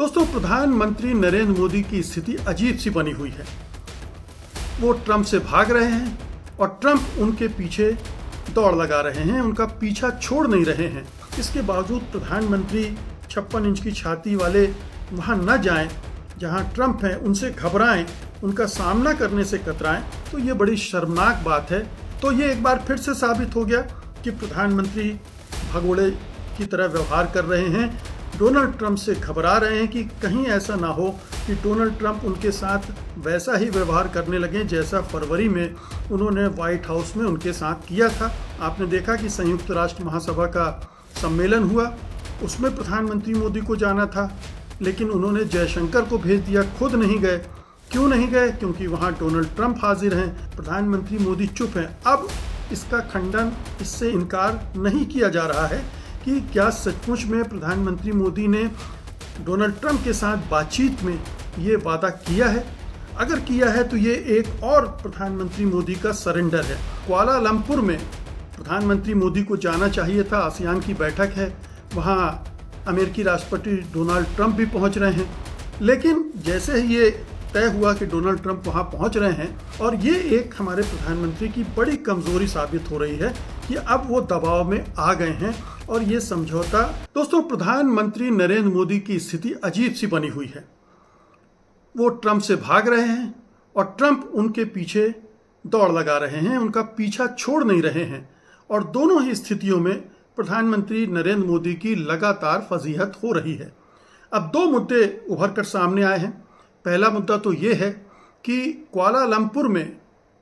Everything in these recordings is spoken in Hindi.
दोस्तों, प्रधानमंत्री नरेंद्र मोदी की स्थिति अजीब सी बनी हुई है। वो ट्रंप से भाग रहे हैं और ट्रंप उनके पीछे दौड़ लगा रहे हैं, उनका पीछा छोड़ नहीं रहे हैं। इसके बावजूद प्रधानमंत्री 56 इंच की छाती वाले वहाँ न जाएं जहाँ ट्रंप हैं, उनसे घबराएं, उनका सामना करने से कतराएं, तो ये बड़ी शर्मनाक बात है। तो ये एक बार फिर से साबित हो गया कि प्रधानमंत्री भगोड़े की तरह व्यवहार कर रहे हैं, डोनाल्ड ट्रंप से घबरा रहे हैं कि कहीं ऐसा ना हो कि डोनाल्ड ट्रंप उनके साथ वैसा ही व्यवहार करने लगे जैसा फरवरी में उन्होंने व्हाइट हाउस में उनके साथ किया था। आपने देखा कि संयुक्त राष्ट्र महासभा का सम्मेलन हुआ, उसमें प्रधानमंत्री मोदी को जाना था, लेकिन उन्होंने जयशंकर को भेज दिया, खुद नहीं गए। क्यों नहीं गए? क्योंकि वहाँ डोनाल्ड ट्रंप हाजिर हैं, प्रधानमंत्री मोदी चुप हैं। अब इसका खंडन, इससे इनकार नहीं किया जा रहा है कि क्या सचमुच में प्रधानमंत्री मोदी ने डोनाल्ड ट्रंप के साथ बातचीत में ये वादा किया है। अगर किया है तो ये एक और प्रधानमंत्री मोदी का सरेंडर है। कुआलालंपुर में प्रधानमंत्री मोदी को जाना चाहिए था, आसियान की बैठक है, वहाँ अमेरिकी राष्ट्रपति डोनाल्ड ट्रंप भी पहुँच रहे हैं। लेकिन जैसे ही ये तय हुआ कि डोनाल्ड ट्रंप वहाँ पहुँच रहे हैं, और ये एक हमारे प्रधानमंत्री की बड़ी कमज़ोरी साबित हो रही है कि अब वो दबाव में आ गए हैं और ये समझौता। दोस्तों, प्रधानमंत्री नरेंद्र मोदी की स्थिति अजीब सी बनी हुई है। वो ट्रंप से भाग रहे हैं और ट्रंप उनके पीछे दौड़ लगा रहे हैं, उनका पीछा छोड़ नहीं रहे हैं। और दोनों ही स्थितियों में प्रधानमंत्री नरेंद्र मोदी की लगातार फजीहत हो रही है। अब दो मुद्दे उभर कर सामने आए हैं। पहला मुद्दा तो ये है कि कुआलालंपुर में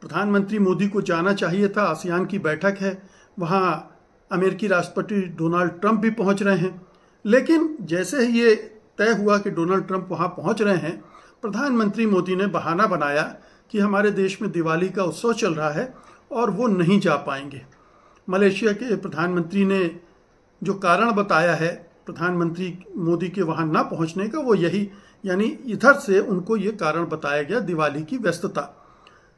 प्रधानमंत्री मोदी को जाना चाहिए था, आसियान की बैठक है, वहाँ अमेरिकी राष्ट्रपति डोनाल्ड ट्रंप भी पहुँच रहे हैं। लेकिन जैसे ही ये तय हुआ कि डोनाल्ड ट्रंप वहाँ पहुँच रहे हैं, प्रधानमंत्री मोदी ने बहाना बनाया कि हमारे देश में दिवाली का उत्सव चल रहा है और वो नहीं जा पाएंगे। मलेशिया के प्रधानमंत्री ने जो कारण बताया है प्रधानमंत्री मोदी के वहाँ ना पहुँचने का, वो यही, यानी इधर से उनको ये कारण बताया गया, दिवाली की व्यस्तता।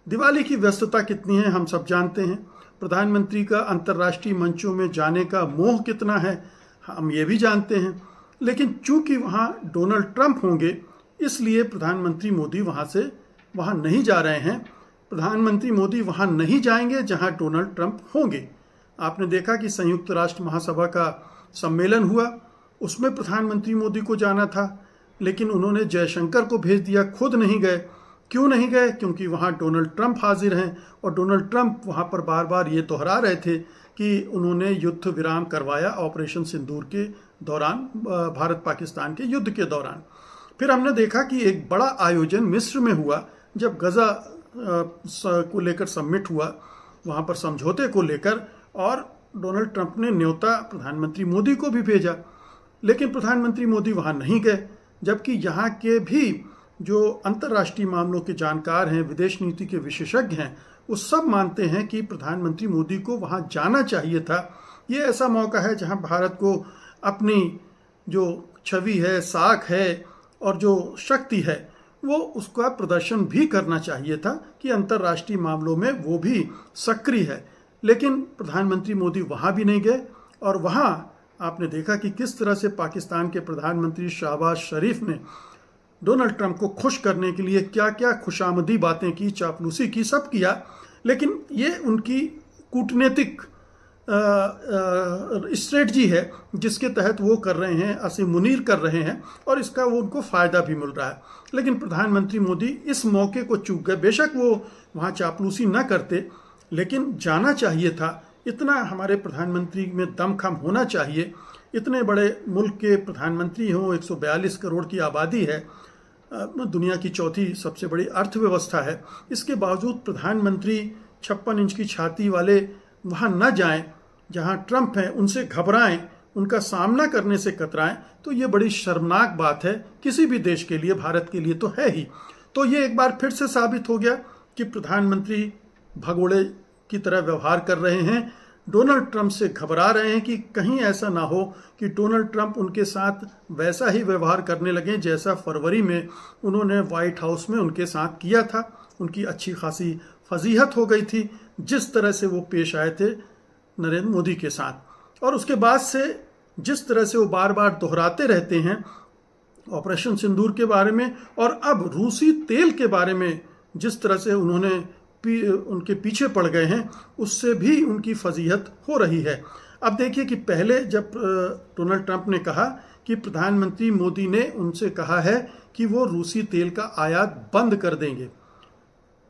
दिवाली की व्यस्तता कितनी है हम सब जानते हैं। प्रधानमंत्री का अंतर्राष्ट्रीय मंचों में जाने का मोह कितना है हम ये भी जानते हैं। लेकिन चूंकि वहाँ डोनाल्ड ट्रंप होंगे, इसलिए प्रधानमंत्री मोदी वहाँ नहीं जा रहे हैं। प्रधानमंत्री मोदी वहाँ नहीं जाएंगे जहाँ डोनाल्ड ट्रंप होंगे। आपने देखा कि संयुक्त राष्ट्र महासभा का सम्मेलन हुआ, उसमें प्रधानमंत्री मोदी को जाना था, लेकिन उन्होंने जयशंकर को भेज दिया, खुद नहीं गए। क्यों नहीं गए? क्योंकि वहाँ डोनाल्ड ट्रंप हाजिर हैं और डोनाल्ड ट्रंप वहाँ पर बार बार ये दोहरा रहे थे कि उन्होंने युद्ध विराम करवाया ऑपरेशन सिंदूर के दौरान, भारत पाकिस्तान के युद्ध के दौरान। फिर हमने देखा कि एक बड़ा आयोजन मिस्र में हुआ, जब गजा को लेकर समिट हुआ, वहाँ पर समझौते को लेकर, और डोनाल्ड ट्रंप ने न्योता प्रधानमंत्री मोदी को भी भेजा, लेकिन प्रधानमंत्री मोदी वहाँ नहीं गए। जबकि यहाँ के भी जो अंतर्राष्ट्रीय मामलों के जानकार हैं, विदेश नीति के विशेषज्ञ हैं, वो सब मानते हैं कि प्रधानमंत्री मोदी को वहाँ जाना चाहिए था। ये ऐसा मौका है जहाँ भारत को अपनी जो छवि है, साख है और जो शक्ति है, वो उसका प्रदर्शन भी करना चाहिए था कि अंतर्राष्ट्रीय मामलों में वो भी सक्रिय है। लेकिन प्रधानमंत्री मोदी वहाँ भी नहीं गए। और वहाँ आपने देखा कि किस तरह से पाकिस्तान के प्रधानमंत्री शहबाज शरीफ ने डोनाल्ड ट्रंप को खुश करने के लिए क्या क्या खुशामदी बातें की, चापलूसी की, सब किया। लेकिन ये उनकी कूटनीतिक स्ट्रेटजी है जिसके तहत वो कर रहे हैं, असीम मुनीर कर रहे हैं, और इसका वो उनको फ़ायदा भी मिल रहा है। लेकिन प्रधानमंत्री मोदी इस मौके को चूक गए। बेशक वो वहाँ चापलूसी न करते, लेकिन जाना चाहिए था। इतना हमारे प्रधानमंत्री में दमखम होना चाहिए। इतने बड़े मुल्क के प्रधानमंत्री हों, 142 करोड़ की आबादी है, दुनिया की चौथी सबसे बड़ी अर्थव्यवस्था है, इसके बावजूद प्रधानमंत्री 56 इंच की छाती वाले वहाँ न जाएं जहाँ ट्रंप हैं, उनसे घबराएं, उनका सामना करने से कतराएं, तो ये बड़ी शर्मनाक बात है किसी भी देश के लिए, भारत के लिए तो है ही। तो ये एक बार फिर से साबित हो गया कि प्रधानमंत्री भगोड़े की तरह व्यवहार कर रहे हैं, डोनाल्ड ट्रंप से घबरा रहे हैं कि कहीं ऐसा ना हो कि डोनाल्ड ट्रंप उनके साथ वैसा ही व्यवहार करने लगे जैसा फरवरी में उन्होंने व्हाइट हाउस में उनके साथ किया था। उनकी अच्छी खासी फजीहत हो गई थी जिस तरह से वो पेश आए थे नरेंद्र मोदी के साथ। और उसके बाद से जिस तरह से वो बार बार दोहराते रहते हैं ऑपरेशन सिंदूर के बारे में और अब रूसी तेल के बारे में जिस तरह से उन्होंने उनके पीछे पड़ गए हैं, उससे भी उनकी फजीहत हो रही है। अब देखिए कि पहले जब डोनाल्ड ट्रंप ने कहा कि प्रधानमंत्री मोदी ने उनसे कहा है कि वो रूसी तेल का आयात बंद कर देंगे।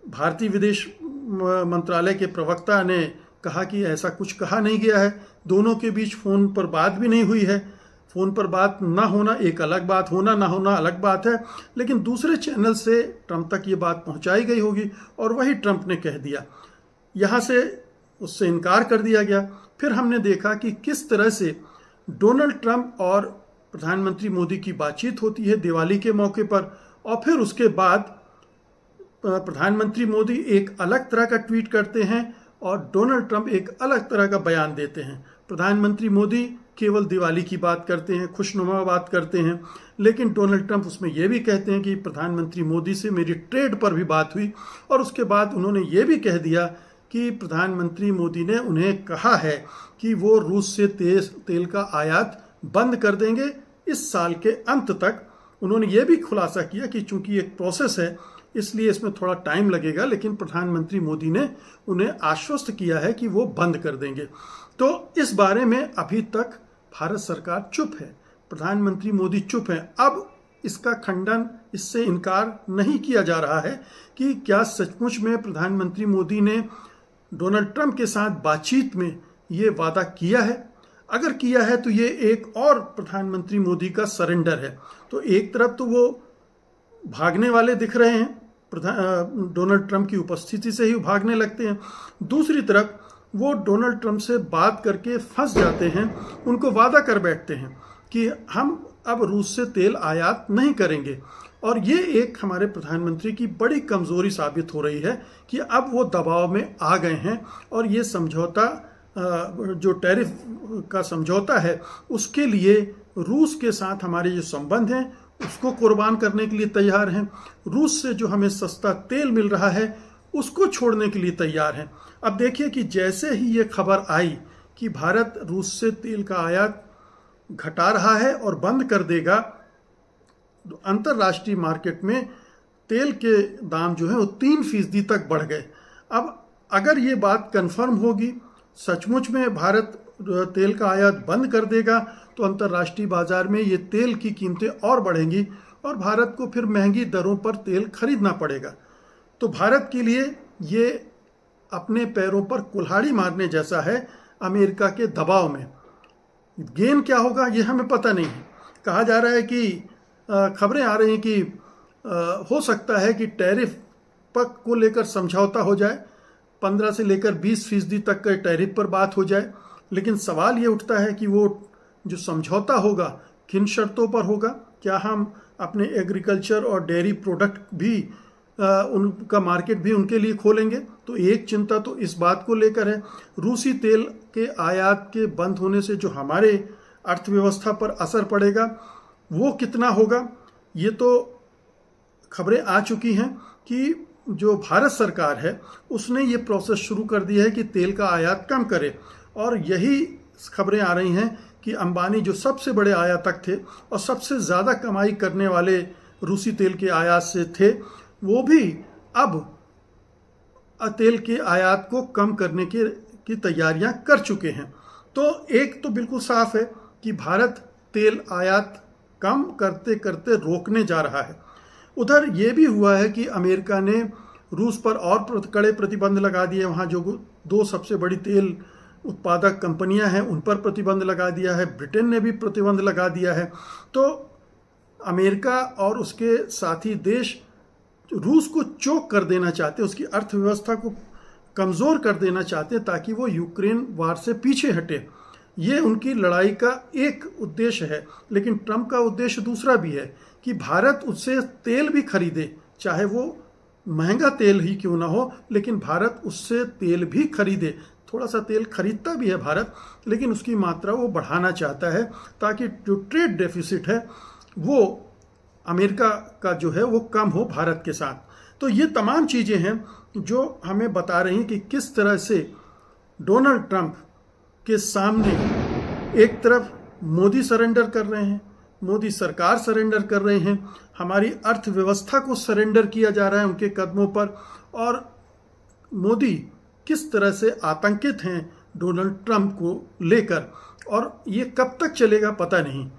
भारतीय विदेश मंत्रालय के प्रवक्ता ने कहा कि ऐसा कुछ कहा नहीं गया है। दोनों के बीच फ़ोन पर बात भी नहीं हुई है। फ़ोन पर बात ना होना एक अलग बात, होना ना होना अलग बात है, लेकिन दूसरे चैनल से ट्रंप तक ये बात पहुंचाई गई होगी और वही ट्रंप ने कह दिया। यहाँ से उससे इनकार कर दिया गया। फिर हमने देखा कि किस तरह से डोनाल्ड ट्रंप और प्रधानमंत्री मोदी की बातचीत होती है दिवाली के मौके पर, और फिर उसके बाद प्रधानमंत्री मोदी एक अलग तरह का ट्वीट करते हैं और डोनाल्ड ट्रंप एक अलग तरह का बयान देते हैं। प्रधानमंत्री मोदी केवल दिवाली की बात करते हैं, खुशनुमा बात करते हैं, लेकिन डोनाल्ड ट्रंप उसमें यह भी कहते हैं कि प्रधानमंत्री मोदी से मेरी ट्रेड पर भी बात हुई, और उसके बाद उन्होंने ये भी कह दिया कि प्रधानमंत्री मोदी ने उन्हें कहा है कि वो रूस से तेल का आयात बंद कर देंगे इस साल के अंत तक। उन्होंने ये भी खुलासा किया कि चूंकि एक प्रोसेस है इसलिए इसमें थोड़ा टाइम लगेगा, लेकिन प्रधानमंत्री मोदी ने उन्हें आश्वस्त किया है कि वो बंद कर देंगे। तो इस बारे में अभी तक भारत सरकार चुप है, प्रधानमंत्री मोदी चुप है। अब इसका खंडन, इससे इनकार नहीं किया जा रहा है कि क्या सचमुच में प्रधानमंत्री मोदी ने डोनाल्ड ट्रंप के साथ बातचीत में ये वादा किया है। अगर किया है तो ये एक और प्रधानमंत्री मोदी का सरेंडर है। तो एक तरफ तो वो भागने वाले दिख रहे हैं, डोनाल्ड ट्रंप की उपस्थिति से ही भागने लगते हैं, दूसरी तरफ वो डोनाल्ड ट्रंप से बात करके फंस जाते हैं, उनको वादा कर बैठते हैं कि हम अब रूस से तेल आयात नहीं करेंगे। और ये एक हमारे प्रधानमंत्री की बड़ी कमजोरी साबित हो रही है कि अब वो दबाव में आ गए हैं और ये समझौता, जो टैरिफ का समझौता है, उसके लिए रूस के साथ हमारे जो संबंध हैं उसको कुर्बान करने के लिए तैयार हैं। रूस से जो हमें सस्ता तेल मिल रहा है उसको छोड़ने के लिए तैयार हैं। अब देखिए कि जैसे ही ये खबर आई कि भारत रूस से तेल का आयात घटा रहा है और बंद कर देगा, तो अंतर्राष्ट्रीय मार्केट में तेल के दाम जो है वो 3% तक बढ़ गए। अब अगर ये बात कंफर्म होगी, सचमुच में भारत तेल का आयात बंद कर देगा, तो अंतर्राष्ट्रीय बाजार में ये तेल की कीमतें और बढ़ेंगी और भारत को फिर महंगी दरों पर तेल खरीदना पड़ेगा। तो भारत के लिए ये अपने पैरों पर कुल्हाड़ी मारने जैसा है अमेरिका के दबाव में। गेन क्या होगा ये हमें पता नहीं है। कहा जा रहा है कि खबरें आ रही हैं कि हो सकता है कि टैरिफ पक को लेकर समझौता हो जाए, 15 से लेकर 20% तक के टैरिफ पर बात हो जाए। लेकिन सवाल ये उठता है कि वो जो समझौता होगा किन शर्तों पर होगा। क्या हम अपने एग्रीकल्चर और डेयरी प्रोडक्ट भी उनका मार्केट भी उनके लिए खोलेंगे? तो एक चिंता तो इस बात को लेकर है। रूसी तेल के आयात के बंद होने से जो हमारे अर्थव्यवस्था पर असर पड़ेगा वो कितना होगा। ये तो खबरें आ चुकी हैं कि जो भारत सरकार है उसने ये प्रोसेस शुरू कर दिया है कि तेल का आयात कम करे, और यही खबरें आ रही हैं कि अंबानी जो सबसे बड़े आयातक थे और सबसे ज़्यादा कमाई करने वाले रूसी तेल के आयात से थे, वो भी अब तेल के आयात को कम करने की तैयारियां कर चुके हैं। तो एक तो बिल्कुल साफ है कि भारत तेल आयात कम करते करते रोकने जा रहा है। उधर ये भी हुआ है कि अमेरिका ने रूस पर और कड़े प्रतिबंध लगा दिए। वहाँ जो 2 सबसे बड़ी तेल उत्पादक कंपनियां हैं उन पर प्रतिबंध लगा दिया है। ब्रिटेन ने भी प्रतिबंध लगा दिया है। तो अमेरिका और उसके साथी देश रूस को चोक कर देना चाहते, उसकी अर्थव्यवस्था को कमज़ोर कर देना चाहते ताकि वो यूक्रेन वार से पीछे हटे। ये उनकी लड़ाई का एक उद्देश्य है। लेकिन ट्रंप का उद्देश्य दूसरा भी है कि भारत उससे तेल भी खरीदे, चाहे वो महंगा तेल ही क्यों ना हो, लेकिन भारत उससे तेल भी खरीदे। थोड़ा सा तेल खरीदता भी है भारत, लेकिन उसकी मात्रा वो बढ़ाना चाहता है ताकि जो ट्रेड डेफिसिट है वो अमेरिका का जो है वो कम हो भारत के साथ। तो ये तमाम चीज़ें हैं जो हमें बता रही हैं कि किस तरह से डोनाल्ड ट्रंप के सामने एक तरफ मोदी सरेंडर कर रहे हैं, मोदी सरकार सरेंडर कर रहे हैं, हमारी अर्थव्यवस्था को सरेंडर किया जा रहा है उनके कदमों पर। और मोदी किस तरह से आतंकित हैं डोनाल्ड ट्रंप को लेकर, और ये कब तक चलेगा पता नहीं।